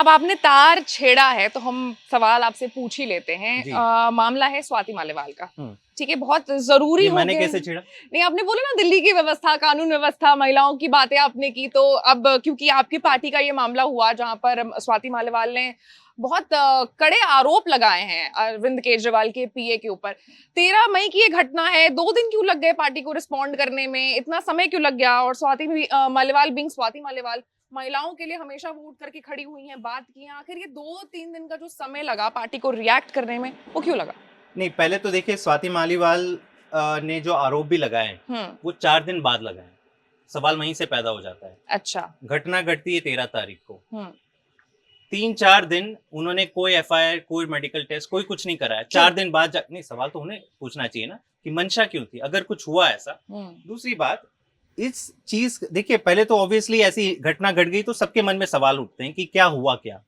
आपने तार छेड़ा है तो हम सवाल आपसे पूछ ही लेते हैं। मामला है स्वाति मालेवाल का, ठीक है, बहुत जरूरी हो मैंने कैसे छेड़ा? नहीं, आपने बोला ना दिल्ली की व्यवस्था, कानून व्यवस्था, महिलाओं की बातें आपने की, तो अब क्योंकि आपकी पार्टी का ये मामला हुआ जहां पर स्वाति मालेवाल ने बहुत कड़े आरोप लगाए हैं अरविंद केजरीवाल के पीए के ऊपर। 13 मई की ये घटना है, 2 दिन क्यों लग गए पार्टी को रिस्पॉन्ड करने में, इतना समय क्यों लग गया? और स्वाति मालेवाल बिंग स्वाति मालेवाल महिलाओं के लिए हमेशा वो उठ करके खड़ी हुई हैं, बात की हैं, आखिर ये 2-3 दिन का जो समय लगा पार्टी को रिएक्ट करने में, वो क्यों लगा? नहीं, पहले तो देखिए, स्वाति मालीवाल ने जो आरोप भी लगाए वो 4 दिन बाद लगाए। सवाल वहीं से पैदा हो जाता है। अच्छा, घटना घटती है 13 तारीख को। 3-4 दिन उन्होंने कोई एफआईआर, कोई मेडिकल टेस्ट, कोई कुछ नहीं कराया। 4 दिन बाद नहीं, सवाल तो उन्हें पूछना चाहिए ना कि मंशा क्यों थी, अगर कुछ हुआ ऐसा। दूसरी बात, इस चीज देखिए, पहले तो ऑब्वियसली ऐसी घटना घट गई तो सबके मन में सवाल उठते हैं कि क्या हुआ क्या।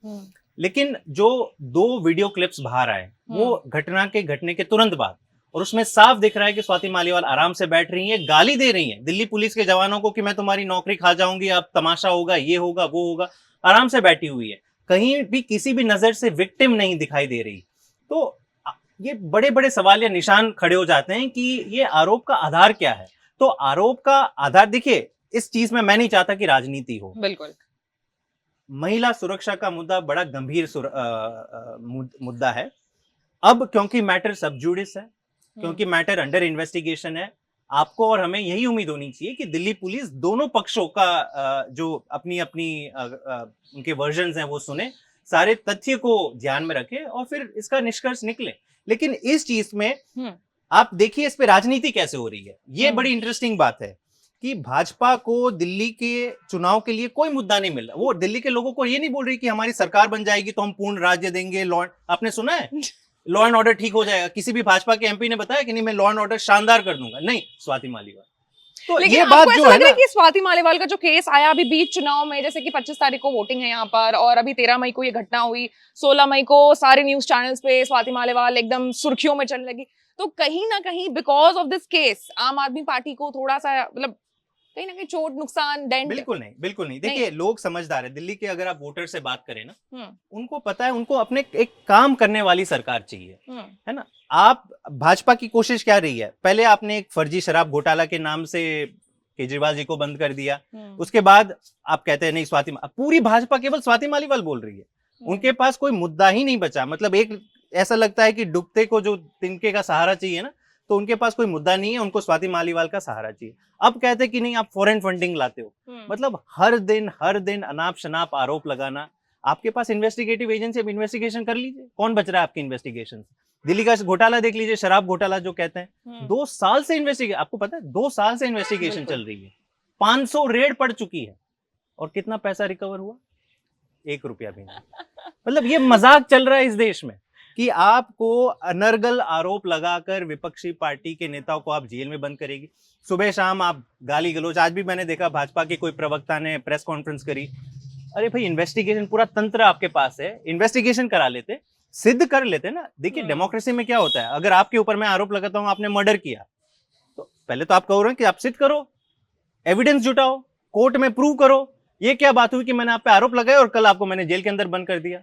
लेकिन जो 2 वीडियो क्लिप्स बाहर आए वो घटना के घटने के तुरंत बाद, और उसमें साफ दिख रहा है कि स्वाति मालीवाल आराम से बैठ रही हैं, गाली दे रही हैं दिल्ली पुलिस के जवानों को कि मैं तुम्हारी नौकरी खा जाऊंगी, अब तमाशा होगा, ये होगा, वो होगा। आराम से बैठी हुई है, कहीं भी किसी भी नजर से विक्टिम नहीं दिखाई दे रही। तो ये बड़े बड़े सवाल या निशान खड़े हो जाते हैं कि ये आरोप का आधार क्या है। तो आरोप का आधार देखिए, इस चीज में मैं नहीं चाहता कि राजनीति हो। बिल्कुल, महिला सुरक्षा का मुद्दा बड़ा गंभीर मुद्दा है। अब क्योंकि मैटर सब जुडिस है, क्योंकि मैटर अंडर इन्वेस्टिगेशन है, आपको और हमें यही उम्मीद होनी चाहिए कि दिल्ली पुलिस दोनों पक्षों का जो अपनी अपनी उनके वर्जन्स हैं वो सुने, सारे तथ्य को ध्यान में रखे और फिर इसका निष्कर्ष निकले। लेकिन इस चीज में आप देखिए, इस पे राजनीति कैसे हो रही है। ये बड़ी इंटरेस्टिंग बात है कि भाजपा को दिल्ली के चुनाव के लिए कोई मुद्दा नहीं मिल रहा। वो दिल्ली के लोगों को ये नहीं बोल रही कि हमारी सरकार बन जाएगी तो हम पूर्ण राज्य देंगे, आपने सुना है लॉ एंड ऑर्डर ठीक हो जाएगा। किसी भी भाजपा के एमपी ने बताया कि नहीं, मैं लॉ एंड ऑर्डर शानदार कर दूंगा। नहीं, स्वाति मालीवाल। तो ये बात जो है ना, कि स्वाति मालीवाल का जो केस आया अभी बीच चुनाव में, जैसे कि 25 तारीख को वोटिंग है यहाँ पर, और अभी 13 मई को ये घटना हुई, 16 मई को सारे न्यूज चैनल्स पे स्वाति मालीवाल एकदम सुर्खियों में चलने लगी। तो कहीं ना कहीं बिकॉज ऑफ दिस केस आम आदमी पार्टी को थोड़ा सा मतलब कहीं ना कहीं चोट, नुकसान, डेंट? बिल्कुल नहीं, बिल्कुल नहीं। देखिए, लोग समझदार है। दिल्ली के अगर आप वोटर से बात करें ना, उनको पता है, उनको अपने एक काम करने वाली सरकार चाहिए, है ना। आप भाजपा की कोशिश क्या रही है? पहले आपने एक फर्जी शराब घोटाला के नाम से केजरीवाल जी को बंद कर दिया। उसके बाद आप कहते हैं नहीं, पूरी भाजपा केवल स्वाति मालीवाल बोल रही है। उनके पास कोई मुद्दा ही नहीं बचा। मतलब एक ऐसा लगता है कि डूबते को जो तिनके का सहारा चाहिए ना, तो उनके पास कोई मुद्दा नहीं है, उनको स्वाति मालीवाल का सहारा चाहिए। अब कहते हैं कि नहीं, आप फॉरेन फंडिंग लाते हो। मतलब हर दिन अनाप शनाप आरोप लगाना। आपके पास इन्वेस्टिगेटिव एजेंसी, अब इन्वेस्टिगेशन कर लीजिए, कौन बच रहा है आपकी इन्वेस्टिगेशन से? दिल्ली का घोटाला देख लीजिए, शराब घोटाला जो कहते हैं, 2 साल से इन्वेस्टिगेशन, आपको पता है 2 साल से इन्वेस्टिगेशन चल रही है। 500 रेड पड़ चुकी है, और कितना पैसा रिकवर हुआ? 1 रुपया भी नहीं। मतलब ये मजाक चल रहा है इस देश में कि आपको अनर्गल आरोप लगाकर विपक्षी पार्टी के नेताओं को आप जेल में बंद करेगी। सुबह शाम आप गाली गलौज, आज भी मैंने देखा भाजपा के कोई प्रवक्ता ने प्रेस कॉन्फ्रेंस करी। अरे भाई, इन्वेस्टिगेशन, पूरा तंत्र आपके पास है, इन्वेस्टिगेशन करा लेते, सिद्ध कर लेते ना। देखिए, डेमोक्रेसी में क्या होता है, अगर आपके ऊपर मैं आरोप लगाता हूं आपने मर्डर किया, तो पहले तो आप कहो रहे कि आप सिद्ध करो, एविडेंस जुटाओ, कोर्ट में प्रूव करो। ये क्या बात हुई कि मैंने आप पे आरोप लगाया और कल आपको मैंने जेल के अंदर बंद कर दिया।